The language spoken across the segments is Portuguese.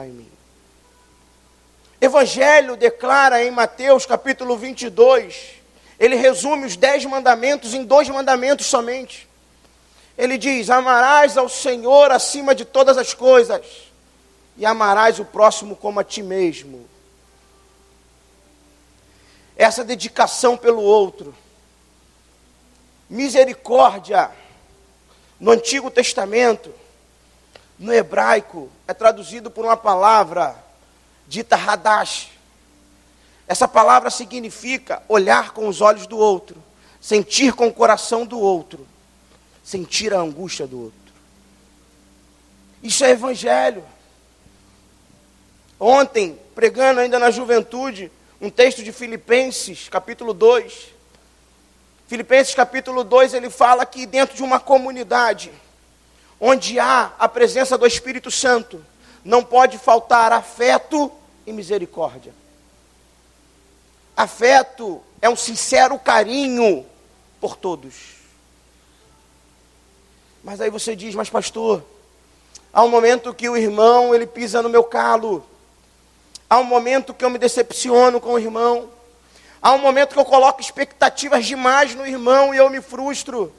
em mim. Evangelho declara em Mateus capítulo 22, ele resume os 10 mandamentos em 2 mandamentos somente. Ele diz: amarás ao Senhor acima de todas as coisas, e amarás o próximo como a ti mesmo. Essa dedicação pelo outro. Misericórdia, no Antigo Testamento, no hebraico, é traduzido por uma palavra dita hadash. Essa palavra significa olhar com os olhos do outro, sentir com o coração do outro, sentir a angústia do outro. Isso é evangelho. Ontem, pregando ainda na juventude, um texto de Filipenses, capítulo 2. Filipenses, capítulo 2, ele fala que dentro de uma comunidade, onde há a presença do Espírito Santo, não pode faltar afeto e misericórdia. Afeto é um sincero carinho por todos. Mas aí você diz: mas pastor, há um momento que o irmão, ele pisa no meu calo. Há um momento que eu me decepciono com o irmão. Há um momento que eu coloco expectativas demais no irmão e eu me frustro.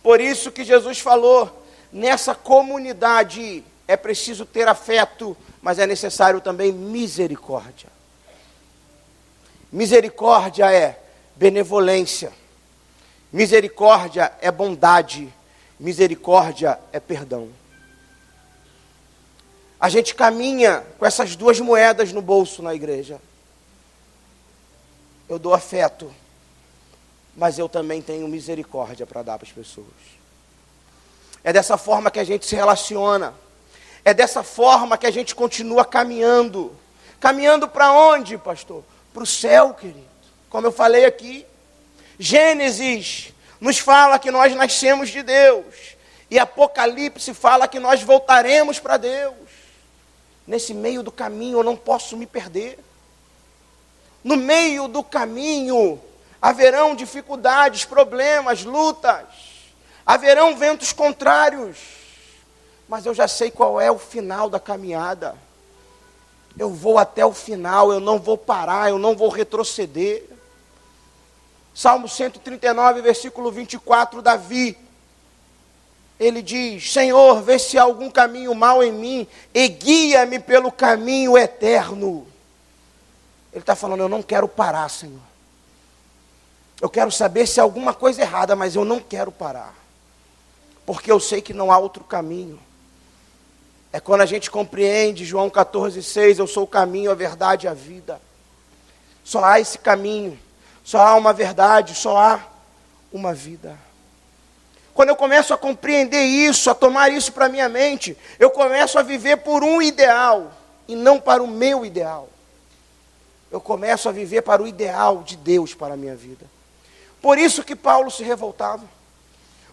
Por isso que Jesus falou, nessa comunidade é preciso ter afeto, mas é necessário também misericórdia. Misericórdia é benevolência. Misericórdia é bondade. Misericórdia é perdão. A gente caminha com essas 2 moedas no bolso na igreja. Eu dou afeto, mas eu também tenho misericórdia para dar para as pessoas. É dessa forma que a gente se relaciona. É dessa forma que a gente continua caminhando. Caminhando para onde, pastor? Para o céu, querido. Como eu falei aqui, Gênesis nos fala que nós nascemos de Deus. E Apocalipse fala que nós voltaremos para Deus. Nesse meio do caminho eu não posso me perder. No meio do caminho haverão dificuldades, problemas, lutas. Haverão ventos contrários. Mas eu já sei qual é o final da caminhada. Eu vou até o final, eu não vou parar, eu não vou retroceder. Salmo 139, versículo 24, Davi, ele diz: Senhor, vê se há algum caminho mau em mim e guia-me pelo caminho eterno. Ele está falando: eu não quero parar, Senhor. Eu quero saber se há alguma coisa errada, mas eu não quero parar. Porque eu sei que não há outro caminho. É quando a gente compreende João 14,6, eu sou o caminho, a verdade e a vida. Só há esse caminho, só há uma verdade, só há uma vida. Quando eu começo a compreender isso, a tomar isso para a minha mente, eu começo a viver por um ideal e não para o meu ideal. Eu começo a viver para o ideal de Deus para a minha vida. Por isso que Paulo se revoltava.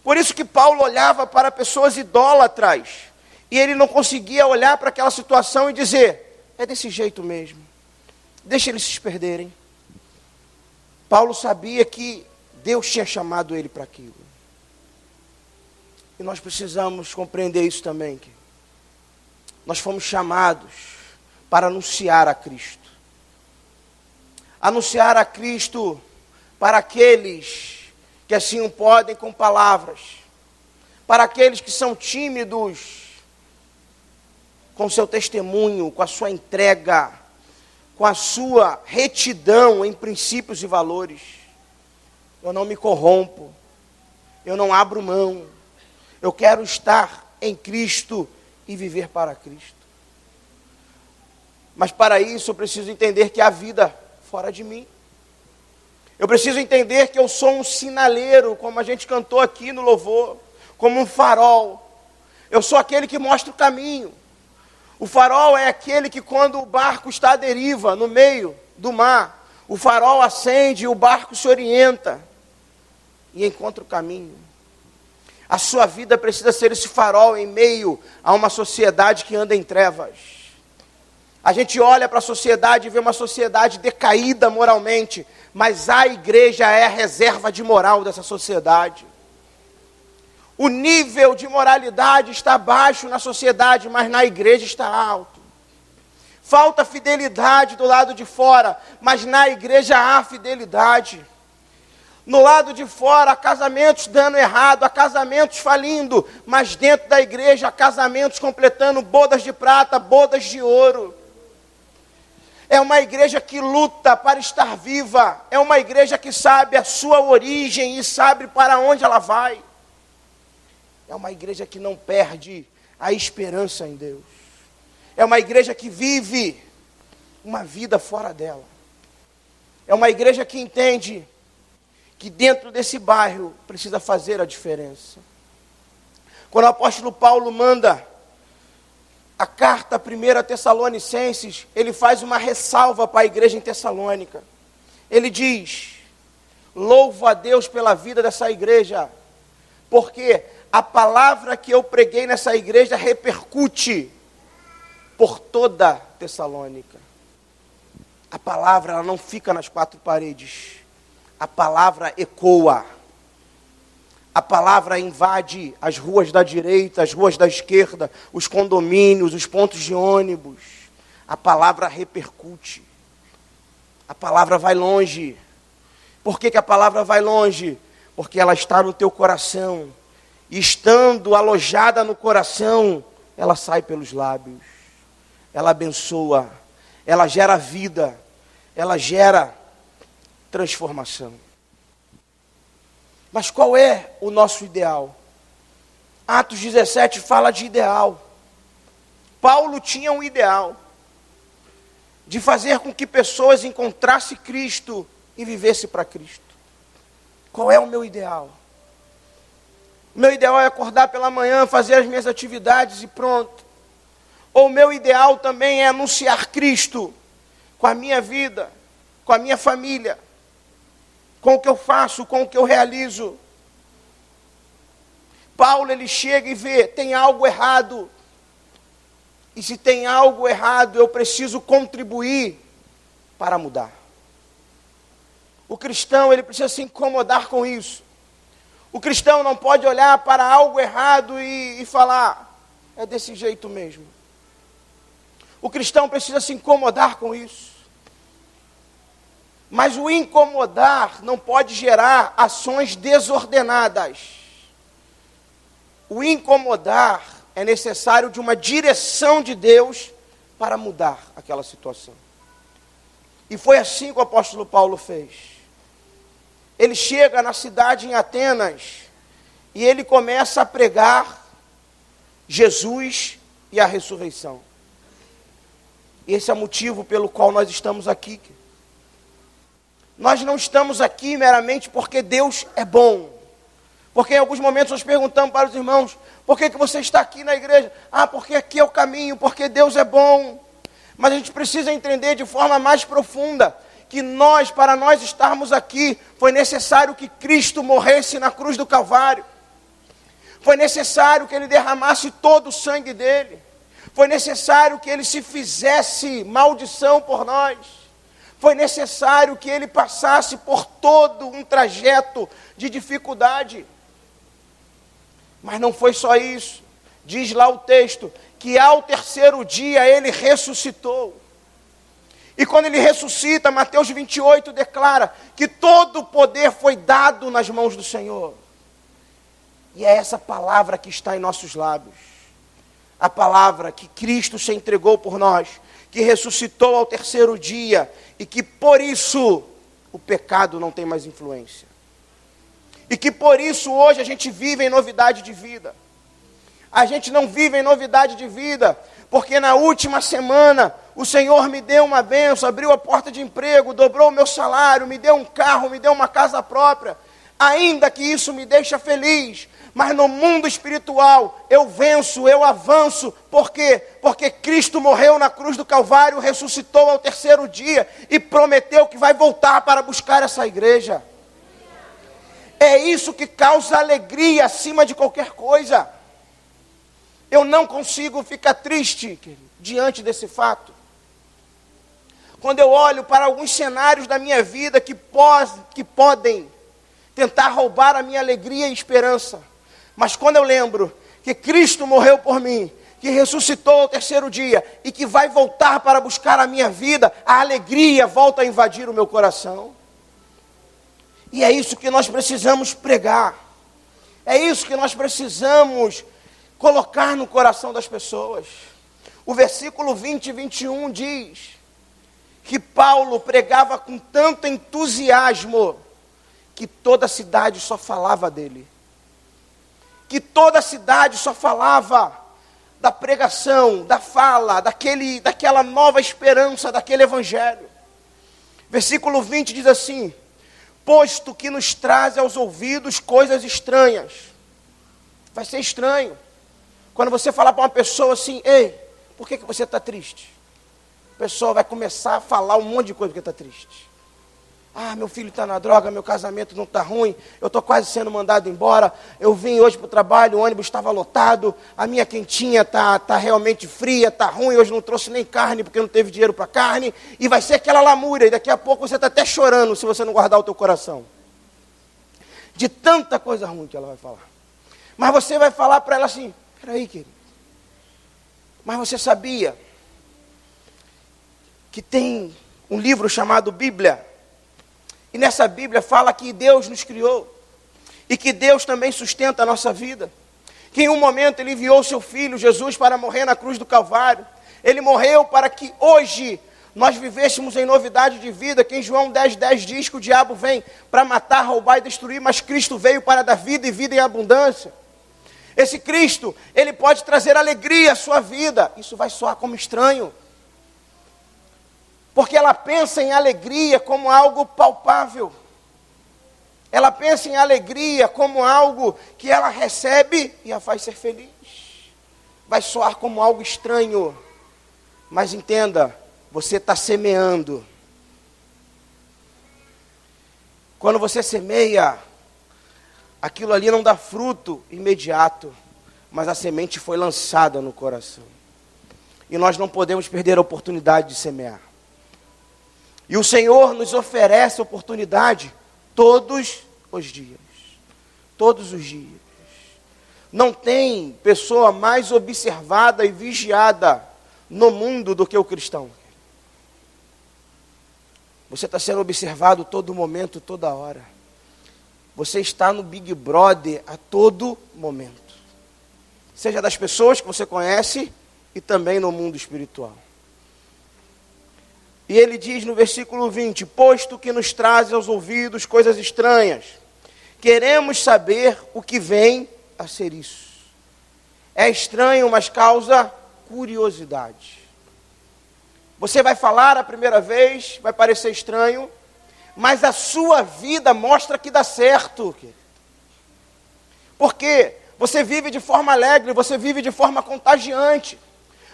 Por isso que Paulo olhava para pessoas idólatras e ele não conseguia olhar para aquela situação e dizer: é desse jeito mesmo, deixa eles se perderem. Paulo sabia que Deus tinha chamado ele para aquilo. E nós precisamos compreender isso também. Que nós fomos chamados para anunciar a Cristo. Anunciar a Cristo para aqueles que assim o podem com palavras. Para aqueles que são tímidos com seu testemunho, com a sua entrega, com a sua retidão em princípios e valores. Eu não me corrompo. Eu não abro mão. Eu quero estar em Cristo e viver para Cristo. Mas para isso eu preciso entender que há vida fora de mim. Eu preciso entender que eu sou um sinaleiro, como a gente cantou aqui no louvor, como um farol. Eu sou aquele que mostra o caminho. O farol é aquele que quando o barco está à deriva, no meio do mar, o farol acende e o barco se orienta e encontra o caminho. A sua vida precisa ser esse farol em meio a uma sociedade que anda em trevas. A gente olha para a sociedade e vê uma sociedade decaída moralmente, mas a igreja é a reserva de moral dessa sociedade. O nível de moralidade está baixo na sociedade, mas na igreja está alto. Falta fidelidade do lado de fora, mas na igreja há fidelidade. No lado de fora, há casamentos dando errado, há casamentos falindo, mas dentro da igreja há casamentos completando bodas de prata, bodas de ouro. É uma igreja que luta para estar viva, é uma igreja que sabe a sua origem e sabe para onde ela vai. É uma igreja que não perde a esperança em Deus. É uma igreja que vive uma vida fora dela. É uma igreja que entende que dentro desse bairro precisa fazer a diferença. Quando o apóstolo Paulo manda a carta 1 Tessalonicenses, ele faz uma ressalva para a igreja em Tessalônica. Ele diz: louvo a Deus pela vida dessa igreja, porque a palavra que eu preguei nessa igreja repercute por toda Tessalônica. A palavra, ela não fica nas quatro paredes. A palavra ecoa. A palavra invade as ruas da direita, as ruas da esquerda, os condomínios, os pontos de ônibus. A palavra repercute. A palavra vai longe. Por que a palavra vai longe? Porque ela está no teu coração. E estando alojada no coração, ela sai pelos lábios. Ela abençoa. Ela gera vida. Ela gera transformação. Mas qual é o nosso ideal? Atos 17 fala de ideal. Paulo tinha um ideal de fazer com que pessoas encontrassem Cristo e vivessem para Cristo. Qual é o meu ideal? O meu ideal é acordar pela manhã, fazer as minhas atividades e pronto. Ou o meu ideal também é anunciar Cristo com a minha vida, com a minha família, com o que eu faço, com o que eu realizo. Paulo, ele chega e vê, tem algo errado. E se tem algo errado, eu preciso contribuir para mudar. O cristão, ele precisa se incomodar com isso. O cristão não pode olhar para algo errado e falar, é desse jeito mesmo. O cristão precisa se incomodar com isso. Mas o incomodar não pode gerar ações desordenadas. O incomodar é necessário de uma direção de Deus para mudar aquela situação. E foi assim que o apóstolo Paulo fez. Ele chega na cidade em Atenas e ele começa a pregar Jesus e a ressurreição. E esse é o motivo pelo qual nós estamos aqui. Nós não estamos aqui meramente porque Deus é bom. Porque em alguns momentos nós perguntamos para os irmãos, por que você está aqui na igreja? Ah, porque aqui é o caminho, porque Deus é bom. Mas a gente precisa entender de forma mais profunda que nós, para nós estarmos aqui, foi necessário que Cristo morresse na cruz do Calvário. Foi necessário que Ele derramasse todo o sangue dele. Foi necessário que Ele se fizesse maldição por nós. Foi necessário que Ele passasse por todo um trajeto de dificuldade. Mas não foi só isso. Diz lá o texto, que ao terceiro dia Ele ressuscitou. E quando Ele ressuscita, Mateus 28 declara que todo o poder foi dado nas mãos do Senhor. E é essa palavra que está em nossos lábios. A palavra que Cristo se entregou por nós, que ressuscitou ao terceiro dia, e que por isso o pecado não tem mais influência. E que por isso hoje a gente vive em novidade de vida. A gente não vive em novidade de vida, porque na última semana o Senhor me deu uma bênção, abriu a porta de emprego, dobrou o meu salário, me deu um carro, me deu uma casa própria. Ainda que isso me deixa feliz, mas no mundo espiritual eu venço, eu avanço. Por quê? Porque Cristo morreu na cruz do Calvário, ressuscitou ao terceiro dia e prometeu que vai voltar para buscar essa igreja. É isso que causa alegria acima de qualquer coisa. Eu não consigo ficar triste diante desse fato. Quando eu olho para alguns cenários da minha vida que podem tentar roubar a minha alegria e esperança. Mas quando eu lembro que Cristo morreu por mim, que ressuscitou ao terceiro dia e que vai voltar para buscar a minha vida, a alegria volta a invadir o meu coração. E é isso que nós precisamos pregar. É isso que nós precisamos colocar no coração das pessoas. O versículo 20 e 21 diz que Paulo pregava com tanto entusiasmo que toda a cidade só falava dele. Que toda a cidade só falava da pregação, da fala, daquela nova esperança, daquele evangelho. Versículo 20 diz assim: posto que nos traz aos ouvidos coisas estranhas. Vai ser estranho quando você falar para uma pessoa assim: ei, por que você está triste? A pessoa vai começar a falar um monte de coisa porque está triste. Ah, meu filho está na droga, meu casamento não está ruim, eu estou quase sendo mandado embora, eu vim hoje para o trabalho, o ônibus estava lotado, a minha quentinha está realmente fria, está ruim, hoje não trouxe nem carne porque não teve dinheiro para carne, e vai ser aquela lamúria, e daqui a pouco você está até chorando se você não guardar o teu coração. De tanta coisa ruim que ela vai falar. Mas você vai falar para ela assim: peraí, querido, mas você sabia que tem um livro chamado Bíblia? E nessa Bíblia fala que Deus nos criou. E que Deus também sustenta a nossa vida. Que em um momento Ele enviou o seu Filho, Jesus, para morrer na cruz do Calvário. Ele morreu para que hoje nós vivêssemos em novidade de vida. Que em João 10:10 diz que o diabo vem para matar, roubar e destruir. Mas Cristo veio para dar vida e vida em abundância. Esse Cristo, Ele pode trazer alegria à sua vida. Isso vai soar como estranho. Porque ela pensa em alegria como algo palpável. Ela pensa em alegria como algo que ela recebe e a faz ser feliz. Vai soar como algo estranho. Mas entenda, você está semeando. Quando você semeia, aquilo ali não dá fruto imediato, mas a semente foi lançada no coração. E nós não podemos perder a oportunidade de semear. E o Senhor nos oferece oportunidade todos os dias. Todos os dias. Não tem pessoa mais observada e vigiada no mundo do que o cristão. Você está sendo observado todo momento, toda hora. Você está no Big Brother a todo momento. Seja das pessoas que você conhece e também no mundo espiritual. E ele diz no versículo 20: posto que nos traz aos ouvidos coisas estranhas, queremos saber o que vem a ser isso. É estranho, mas causa curiosidade. Você vai falar a primeira vez, vai parecer estranho, mas a sua vida mostra que dá certo. Porque você vive de forma alegre, você vive de forma contagiante.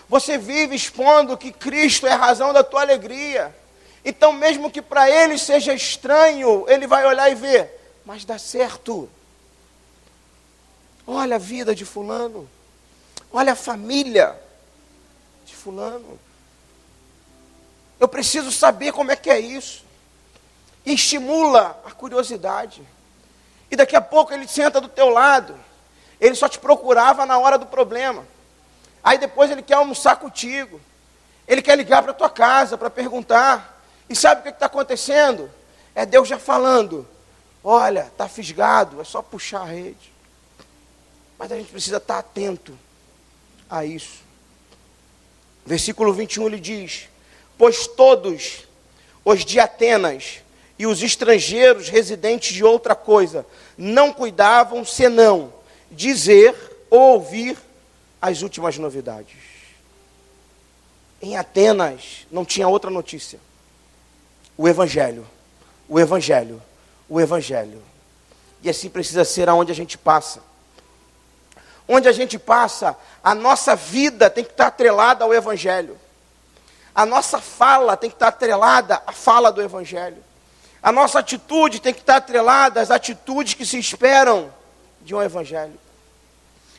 Você vive expondo que Cristo é a razão da tua alegria. Então, mesmo que para ele seja estranho, ele vai olhar e ver: mas dá certo. Olha a vida de fulano. Olha a família de fulano. Eu preciso saber como é que é isso. E estimula a curiosidade. E daqui a pouco ele senta do teu lado. Ele só te procurava na hora do problema. Aí depois ele quer almoçar contigo. Ele quer ligar para a tua casa para perguntar. E sabe o que está acontecendo? É Deus já falando: olha, está fisgado, é só puxar a rede. Mas a gente precisa estar atento a isso. Versículo 21 ele diz: pois todos os de Atenas e os estrangeiros residentes de outra coisa não cuidavam senão dizer ou ouvir as últimas novidades. Em Atenas não tinha outra notícia. O Evangelho, o Evangelho, o Evangelho. E assim precisa ser aonde a gente passa. Onde a gente passa, a nossa vida tem que estar atrelada ao Evangelho. A nossa fala tem que estar atrelada à fala do Evangelho. A nossa atitude tem que estar atrelada às atitudes que se esperam de um Evangelho.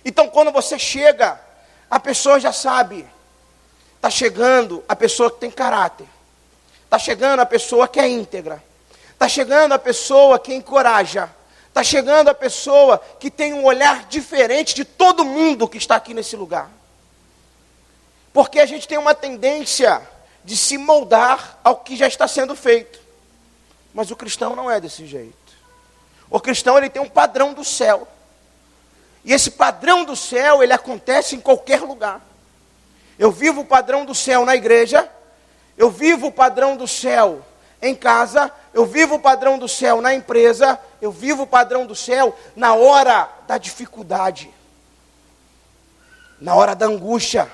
Então, quando você chega, a pessoa já sabe. Está chegando a pessoa que tem caráter. Está chegando a pessoa que é íntegra. Está chegando a pessoa que encoraja. Está chegando a pessoa que tem um olhar diferente de todo mundo que está aqui nesse lugar. Porque a gente tem uma tendência de se moldar ao que já está sendo feito. Mas o cristão não é desse jeito. O cristão, ele tem um padrão do céu. E esse padrão do céu, ele acontece em qualquer lugar. Eu vivo o padrão do céu na igreja, eu vivo o padrão do céu em casa, eu vivo o padrão do céu na empresa, eu vivo o padrão do céu na hora da dificuldade, na hora da angústia.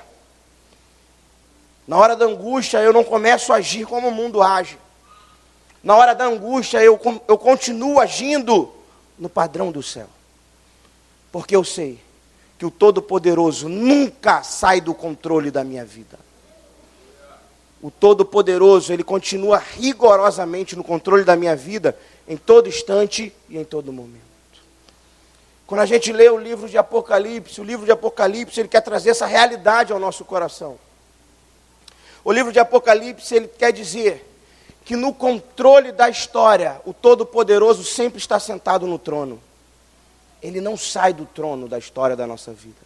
Na hora da angústia eu não começo a agir como o mundo age. Na hora da angústia eu continuo agindo no padrão do céu. Porque eu sei que o Todo-Poderoso nunca sai do controle da minha vida. O Todo-Poderoso, ele continua rigorosamente no controle da minha vida, em todo instante e em todo momento. Quando a gente lê o livro de Apocalipse, ele quer trazer essa realidade ao nosso coração. O livro de Apocalipse, ele quer dizer que no controle da história, o Todo-Poderoso sempre está sentado no trono. Ele não sai do trono da história da nossa vida.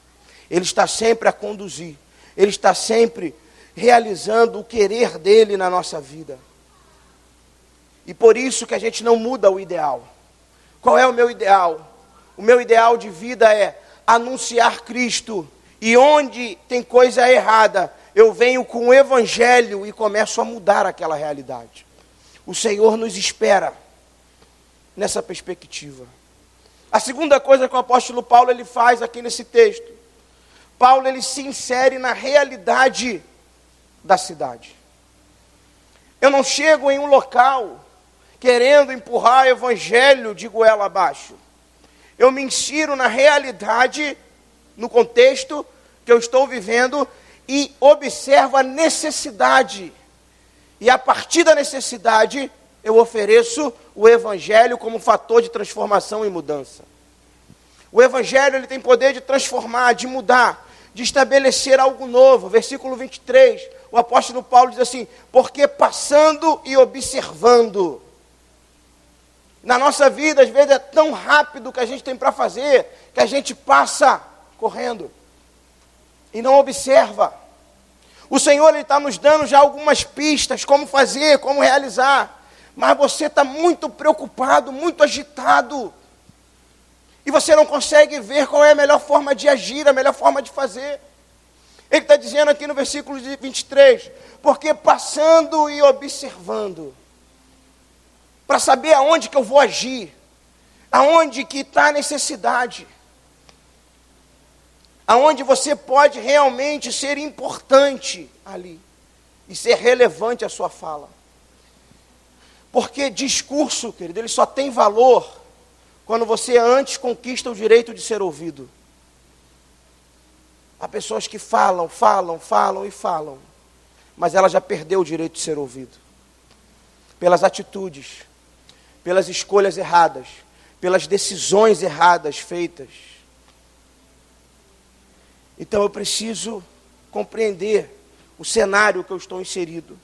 Ele está sempre a conduzir. Ele está sempre realizando o querer dele na nossa vida. E por isso que a gente não muda o ideal. Qual é o meu ideal? O meu ideal de vida é anunciar Cristo. E onde tem coisa errada, eu venho com o Evangelho e começo a mudar aquela realidade. O Senhor nos espera nessa perspectiva. A segunda coisa que o apóstolo Paulo ele faz aqui nesse texto, Paulo ele se insere na realidade da cidade. Eu não chego em um local querendo empurrar o evangelho de goela abaixo. Eu me insiro na realidade, no contexto que eu estou vivendo e observo a necessidade. E a partir da necessidade, eu ofereço o evangelho como fator de transformação e mudança. O evangelho ele tem poder de transformar, de mudar, de estabelecer algo novo. Versículo 23, o apóstolo Paulo diz assim: porque passando e observando. Na nossa vida, às vezes, é tão rápido o que a gente tem para fazer, que a gente passa correndo e não observa. O Senhor ele está nos dando já algumas pistas, como fazer, como realizar. Mas você está muito preocupado, muito agitado. E você não consegue ver qual é a melhor forma de agir, a melhor forma de fazer. Ele está dizendo aqui no versículo 23, porque passando e observando, para saber aonde que eu vou agir, aonde que está a necessidade, aonde você pode realmente ser importante ali, e ser relevante a sua fala. Porque discurso, querido, ele só tem valor quando você antes conquista o direito de ser ouvido. Há pessoas que falam, mas ela já perdeu o direito de ser ouvido. Pelas atitudes, pelas escolhas erradas, pelas decisões erradas feitas. Então eu preciso compreender o cenário que eu estou inserido.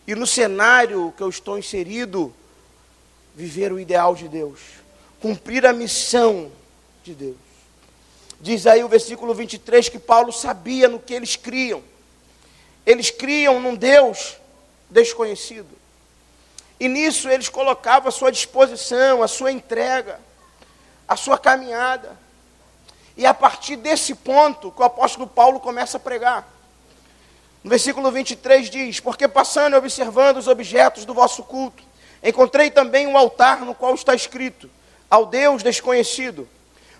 E no cenário que eu estou inserido, viver o ideal de Deus. Cumprir a missão de Deus. Diz aí o versículo 23 que Paulo sabia no que eles criam. Eles criam num Deus desconhecido. E nisso eles colocavam a sua disposição, a sua entrega, a sua caminhada. E a partir desse ponto que o apóstolo Paulo começa a pregar. No versículo 23 diz: porque passando e observando os objetos do vosso culto, encontrei também um altar no qual está escrito: ao Deus desconhecido.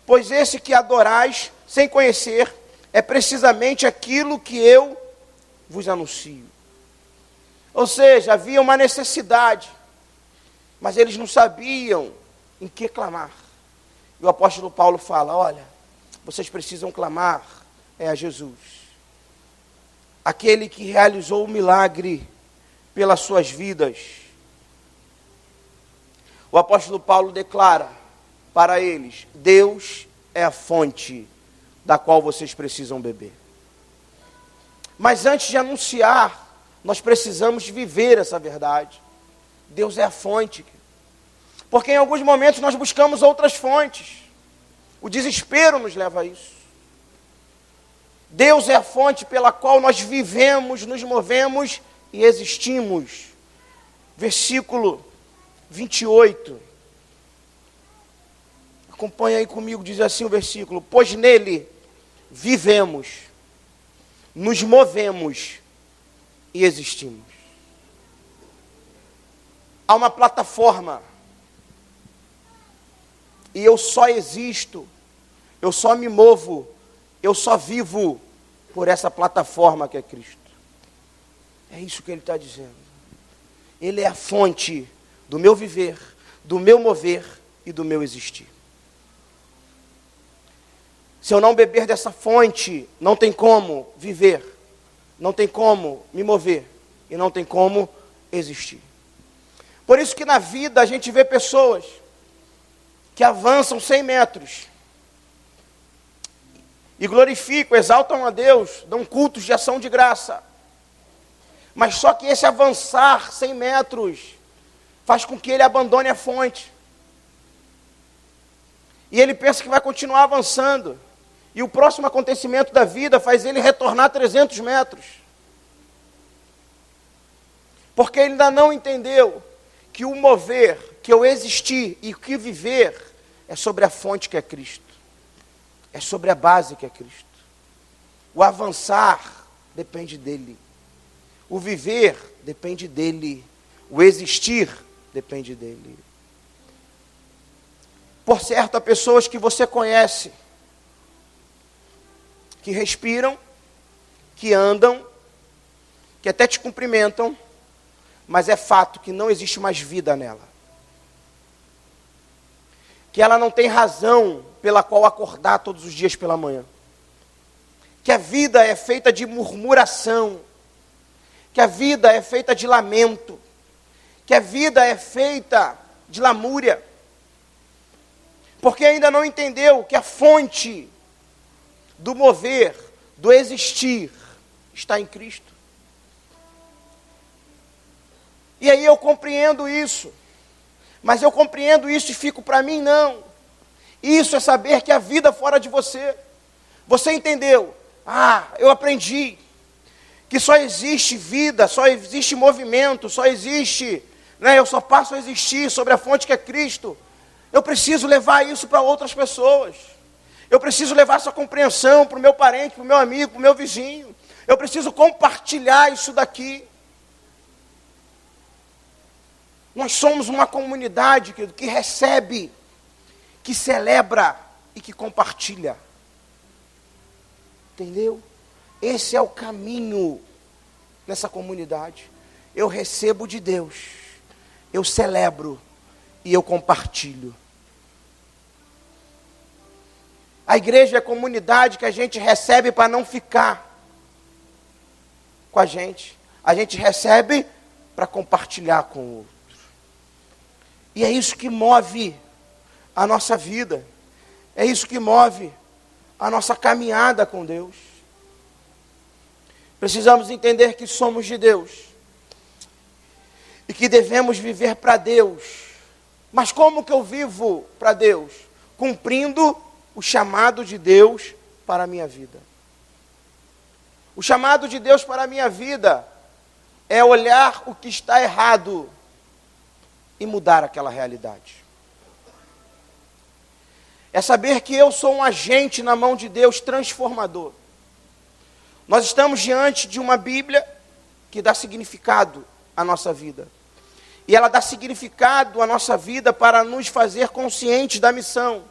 Pois esse que adorais sem conhecer é precisamente aquilo que eu vos anuncio. Ou seja, havia uma necessidade, mas eles não sabiam em que clamar. E o apóstolo Paulo fala: olha, vocês precisam clamar a Jesus, aquele que realizou o milagre pelas suas vidas. O apóstolo Paulo declara para eles: Deus é a fonte da qual vocês precisam beber. Mas antes de anunciar, nós precisamos viver essa verdade. Deus é a fonte. Porque em alguns momentos nós buscamos outras fontes. O desespero nos leva a isso. Deus é a fonte pela qual nós vivemos, nos movemos e existimos. Versículo 28. Acompanha aí comigo, diz assim o versículo: pois nele vivemos, nos movemos e existimos. Há uma plataforma, e eu só existo, eu só me movo, eu só vivo por essa plataforma que é Cristo. É isso que ele está dizendo. Ele é a fonte do meu viver, do meu mover e do meu existir. Se eu não beber dessa fonte, não tem como viver, não tem como me mover e não tem como existir. Por isso que na vida a gente vê pessoas que avançam 100 metros e glorificam, exaltam a Deus, dão cultos de ação de graça. Mas só que esse avançar 100 metros faz com que ele abandone a fonte. E ele pensa que vai continuar avançando. E o próximo acontecimento da vida faz ele retornar 300 metros. Porque ele ainda não entendeu que o mover, que o existir e o que viver é sobre a fonte que é Cristo. É sobre a base que é Cristo. O avançar depende dele. O viver depende dele. O existir depende dele. Por certo, há pessoas que você conhece, que respiram, que andam, que até te cumprimentam, mas é fato que não existe mais vida nela. Que ela não tem razão pela qual acordar todos os dias pela manhã. Que a vida é feita de murmuração. Que a vida é feita de lamento. Que a vida é feita de lamúria. Porque ainda não entendeu que a fonte do mover, do existir, está em Cristo. E aí eu compreendo isso. Mas eu compreendo isso e fico para mim, não. Isso é saber que a vida fora de você. Você entendeu? Eu aprendi que só existe vida, só existe movimento, só existe, eu só passo a existir sobre a fonte que é Cristo. Eu preciso levar isso para outras pessoas. Eu preciso levar essa compreensão para o meu parente, para o meu amigo, para o meu vizinho. Eu preciso compartilhar isso daqui. Nós somos uma comunidade que recebe, que celebra e que compartilha. Entendeu? Esse é o caminho nessa comunidade. Eu recebo de Deus, eu celebro e eu compartilho. A igreja é a comunidade que a gente recebe para não ficar com a gente. A gente recebe para compartilhar com o outro. E é isso que move a nossa vida. É isso que move a nossa caminhada com Deus. Precisamos entender que somos de Deus. E que devemos viver para Deus. Mas como que eu vivo para Deus? Cumprindo o chamado de Deus para a minha vida. O chamado de Deus para a minha vida é olhar o que está errado e mudar aquela realidade. É saber que eu sou um agente na mão de Deus transformador. Nós estamos diante de uma Bíblia que dá significado à nossa vida. E ela dá significado à nossa vida para nos fazer conscientes da missão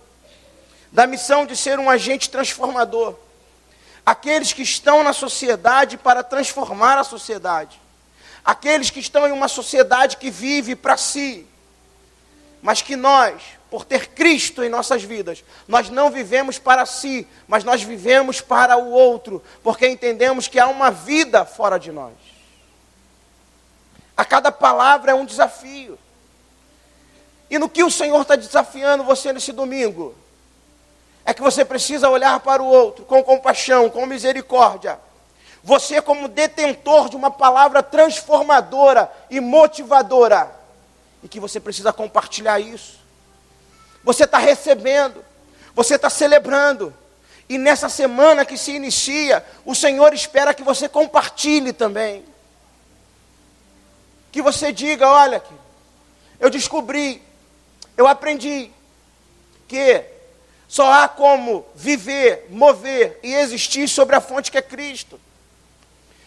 de ser um agente transformador. Aqueles que estão na sociedade para transformar a sociedade. Aqueles que estão em uma sociedade que vive para si. Mas que nós, por ter Cristo em nossas vidas, nós não vivemos para si, mas nós vivemos para o outro, porque entendemos que há uma vida fora de nós. A cada palavra é um desafio. E no que o Senhor está desafiando você nesse domingo? É que você precisa olhar para o outro com compaixão, com misericórdia. Você como detentor de uma palavra transformadora e motivadora. E que você precisa compartilhar isso. Você está recebendo, você está celebrando. E nessa semana que se inicia, o Senhor espera que você compartilhe também. Que você diga, olha, eu descobri, eu aprendi que só há como viver, mover e existir sobre a fonte que é Cristo.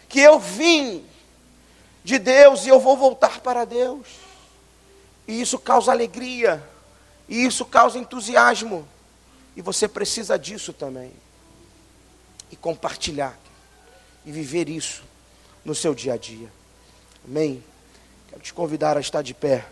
Que eu vim de Deus e eu vou voltar para Deus. E isso causa alegria, e isso causa entusiasmo. E você precisa disso também. E compartilhar, e viver isso no seu dia a dia. Amém? Quero te convidar a estar de pé.